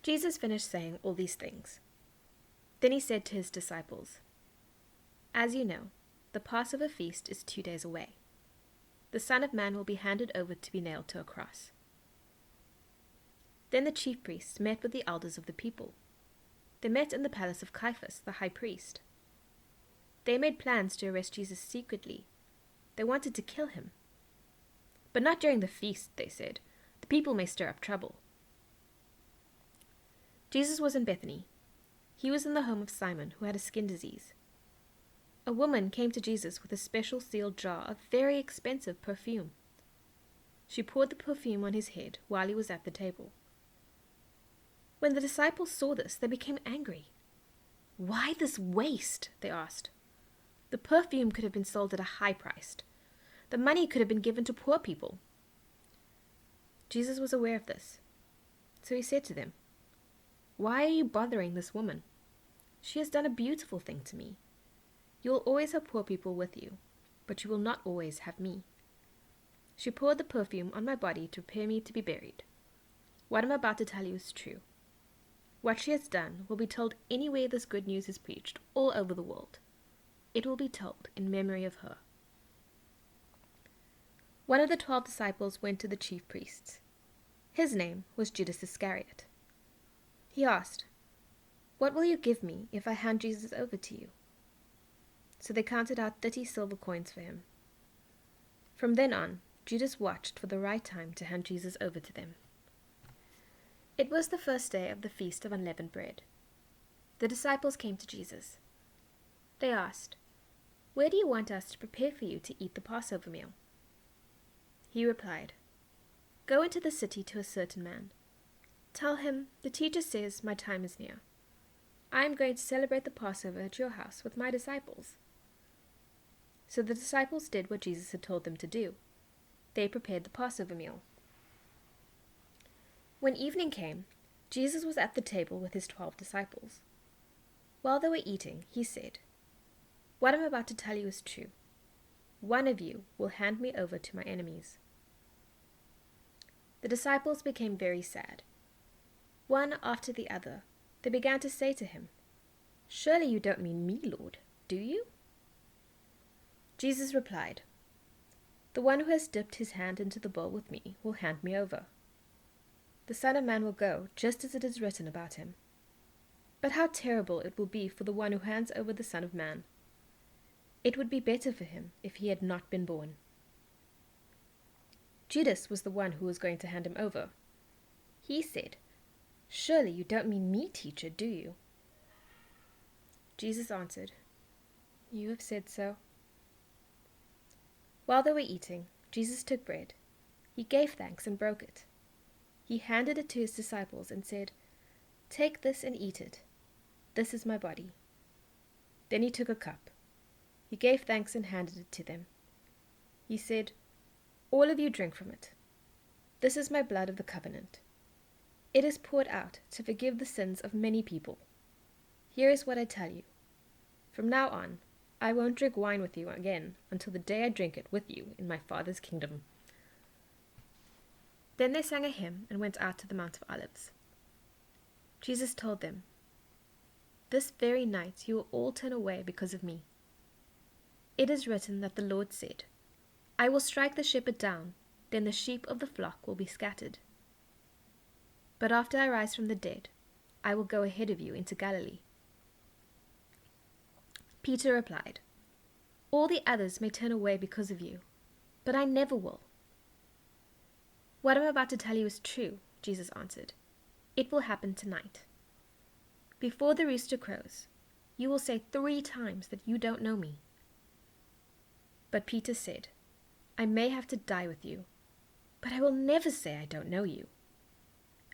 Jesus finished saying all these things. Then he said to his disciples, "As you know, the Passover feast is 2 days away. The Son of Man will be handed over to be nailed to a cross." Then the chief priests met with the elders of the people. They met in the palace of Caiaphas, the high priest. They made plans to arrest Jesus secretly. They wanted to kill him. "But not during the feast," they said. "The people may stir up trouble." Jesus was in Bethany. He was in the home of Simon, who had a skin disease. A woman came to Jesus with a special sealed jar of very expensive perfume. She poured the perfume on his head while he was at the table. When the disciples saw this, they became angry. "Why this waste?" they asked. "The perfume could have been sold at a high price. The money could have been given to poor people." Jesus was aware of this, so he said to them, "Why are you bothering this woman? She has done a beautiful thing to me. You will always have poor people with you, but you will not always have me. She poured the perfume on my body to prepare me to be buried. What I'm about to tell you is true. What she has done will be told anywhere this good news is preached all over the world. It will be told in memory of her." One of the 12 disciples went to the chief priests. His name was Judas Iscariot. He asked, "What will you give me if I hand Jesus over to you?" So they counted out 30 silver coins for him. From then on, Judas watched for the right time to hand Jesus over to them. It was the first day of the Feast of Unleavened Bread. The disciples came to Jesus. They asked, "Where do you want us to prepare for you to eat the Passover meal?" He replied, "Go into the city to a certain man. Tell him, 'The teacher says, my time is near. I am going to celebrate the Passover at your house with my disciples.'" So the disciples did what Jesus had told them to do. They prepared the Passover meal. When evening came, Jesus was at the table with his 12 disciples. While they were eating, he said, "What I'm about to tell you is true. One of you will hand me over to my enemies." The disciples became very sad. One after the other, they began to say to him, "Surely you don't mean me, Lord, do you?" Jesus replied, "The one who has dipped his hand into the bowl with me will hand me over. The Son of Man will go just as it is written about him. But how terrible it will be for the one who hands over the Son of Man. It would be better for him if he had not been born." Judas was the one who was going to hand him over. He said, "Surely you don't mean me, teacher, do you?" Jesus answered, "You have said so." While they were eating, Jesus took bread. He gave thanks and broke it. He handed it to his disciples and said, "Take this and eat it. This is my body." Then he took a cup. He gave thanks and handed it to them. He said, "All of you drink from it. This is my blood of the covenant. It is poured out to forgive the sins of many people. Here is what I tell you. From now on, I won't drink wine with you again until the day I drink it with you in my Father's kingdom." Then they sang a hymn and went out to the Mount of Olives. Jesus told them, "This very night you will all turn away because of me. It is written that the Lord said, 'I will strike the shepherd down, then the sheep of the flock will be scattered.' But after I rise from the dead, I will go ahead of you into Galilee." Peter replied, "All the others may turn away because of you, but I never will." "What I'm about to tell you is true," Jesus answered. "It will happen tonight. Before the rooster crows, you will say 3 times that you don't know me." But Peter said, "I may have to die with you, but I will never say I don't know you."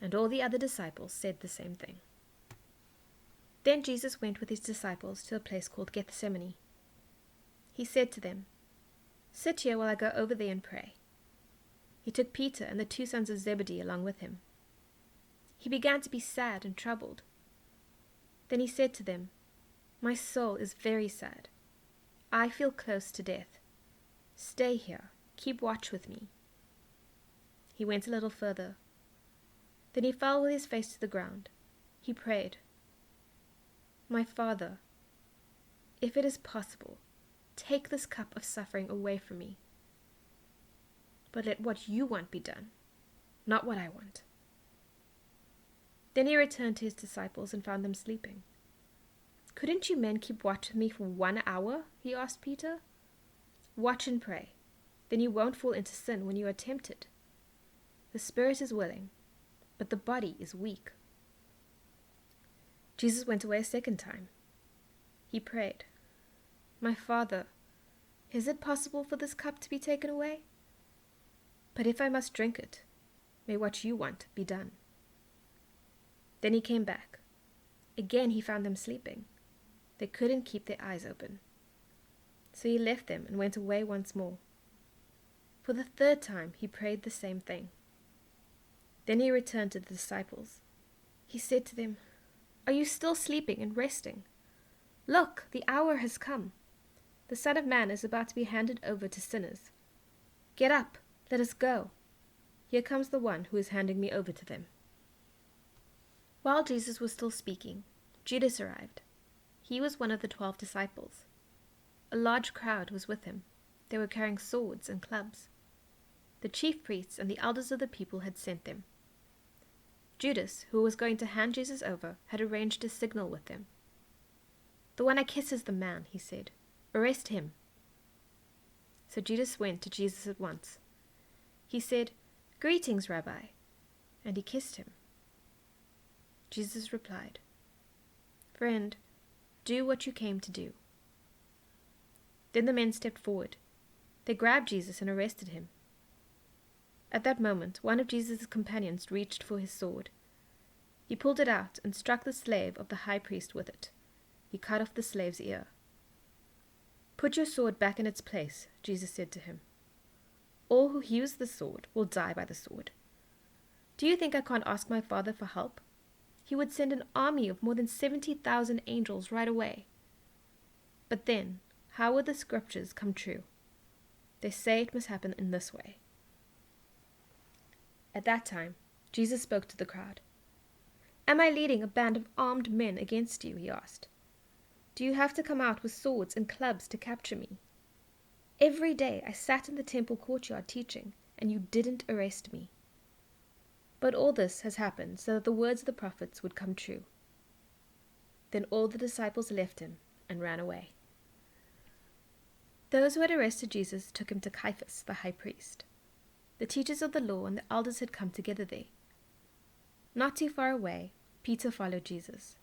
And all the other disciples said the same thing. Then Jesus went with his disciples to a place called Gethsemane. He said to them, "Sit here while I go over there and pray." He took Peter and the 2 sons of Zebedee along with him. He began to be sad and troubled. Then he said to them, "My soul is very sad. I feel close to death. Stay here, keep watch with me." He went a little further. Then he fell with his face to the ground He prayed, "My Father, if it is possible, take this cup of suffering away from me. But let what you want be done, not what I want." Then he returned to his disciples and found them sleeping. "Couldn't you men keep watch with me for 1 hour?" he asked Peter. "Watch and pray. Then you won't fall into sin when you are tempted. The spirit is willing, but the body is weak." Jesus went away a second time. He prayed, "My Father, is it possible for this cup to be taken away? But if I must drink it, may what you want be done." Then he came back. Again he found them sleeping. They couldn't keep their eyes open. So he left them and went away once more. For the third time he prayed the same thing. Then he returned to the disciples. He said to them, "Are you still sleeping and resting? Look, the hour has come. The Son of Man is about to be handed over to sinners. Get up, let us go. Here comes the one who is handing me over to them." While Jesus was still speaking, Judas arrived. He was one of the 12 disciples. A large crowd was with him. They were carrying swords and clubs. The chief priests and the elders of the people had sent them. Judas, who was going to hand Jesus over, had arranged a signal with them. "The one I kiss is the man," he said. "Arrest him." So Judas went to Jesus at once. He said, "Greetings, Rabbi," and he kissed him. Jesus replied, "Friend, do what you came to do." Then the men stepped forward. They grabbed Jesus and arrested him. At that moment, one of Jesus' companions reached for his sword. He pulled it out and struck the slave of the high priest with it. He cut off the slave's ear. "Put your sword back in its place," Jesus said to him. "All who use the sword will die by the sword. Do you think I can't ask my Father for help? He would send an army of more than 70,000 angels right away. But then, how would the scriptures come true? They say it must happen in this way." At that time, Jesus spoke to the crowd. "Am I leading a band of armed men against you?" he asked. "Do you have to come out with swords and clubs to capture me? Every day I sat in the temple courtyard teaching, and you didn't arrest me. But all this has happened so that the words of the prophets would come true." Then all the disciples left him and ran away. Those who had arrested Jesus took him to Caiaphas, the high priest. The teachers of the law and the elders had come together there. Not too far away, Peter followed Jesus.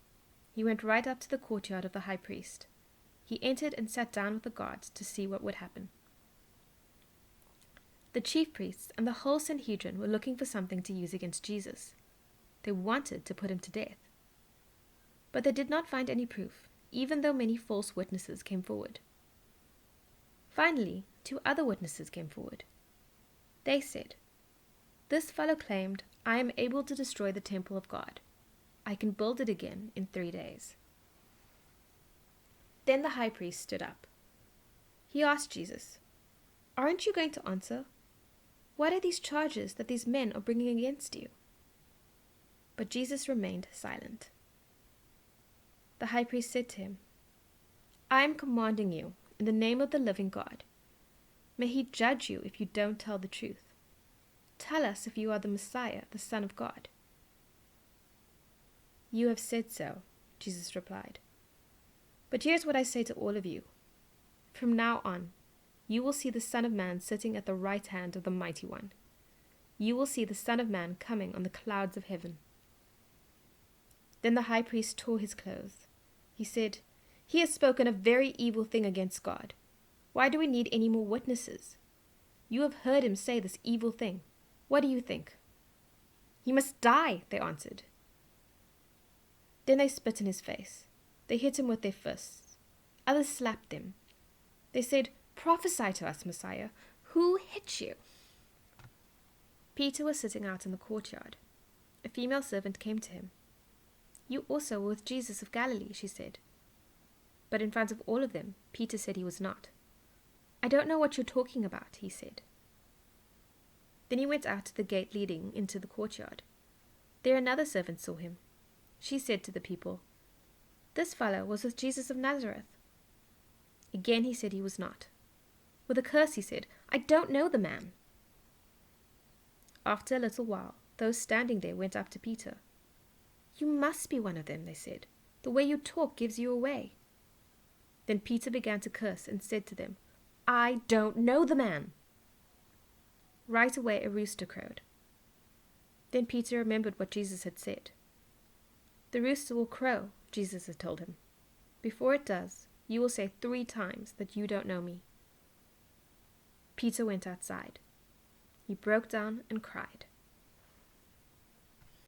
He went right up to the courtyard of the high priest. He entered and sat down with the guards to see what would happen. The chief priests and the whole Sanhedrin were looking for something to use against Jesus. They wanted to put him to death. But they did not find any proof, even though many false witnesses came forward. Finally, 2 other witnesses came forward. They said, "This fellow claimed, 'I am able to destroy the temple of God. I can build it again in 3 days.'" Then the high priest stood up. He asked Jesus, "Aren't you going to answer? What are these charges that these men are bringing against you?" But Jesus remained silent. The high priest said to him, "I am commanding you, in the name of the living God. May he judge you if you don't tell the truth. Tell us if you are the Messiah, the Son of God." "You have said so," Jesus replied. "But here's what I say to all of you. From now on, you will see the Son of Man sitting at the right hand of the Mighty One. You will see the Son of Man coming on the clouds of heaven." Then the high priest tore his clothes. He said, "He has spoken a very evil thing against God. Why do we need any more witnesses? You have heard him say this evil thing. What do you think?" "He must die," they answered. Then they spit in his face. They hit him with their fists. Others slapped him. They said, "Prophesy to us, Messiah. Who hit you?" Peter was sitting out in the courtyard. A female servant came to him. "You also were with Jesus of Galilee," she said. But in front of all of them, Peter said he was not. "I don't know what you're talking about," he said. Then he went out to the gate leading into the courtyard. There another servant saw him. She said to the people, "This fellow was with Jesus of Nazareth." Again he said he was not. With a curse he said, "I don't know the man." After a little while, those standing there went up to Peter. "You must be one of them," they said. "The way you talk gives you away." Then Peter began to curse and said to them, "I don't know the man." Right away a rooster crowed. Then Peter remembered what Jesus had said. "The rooster will crow," Jesus had told him. "Before it does, you will say 3 times that you don't know me." Peter went outside. He broke down and cried.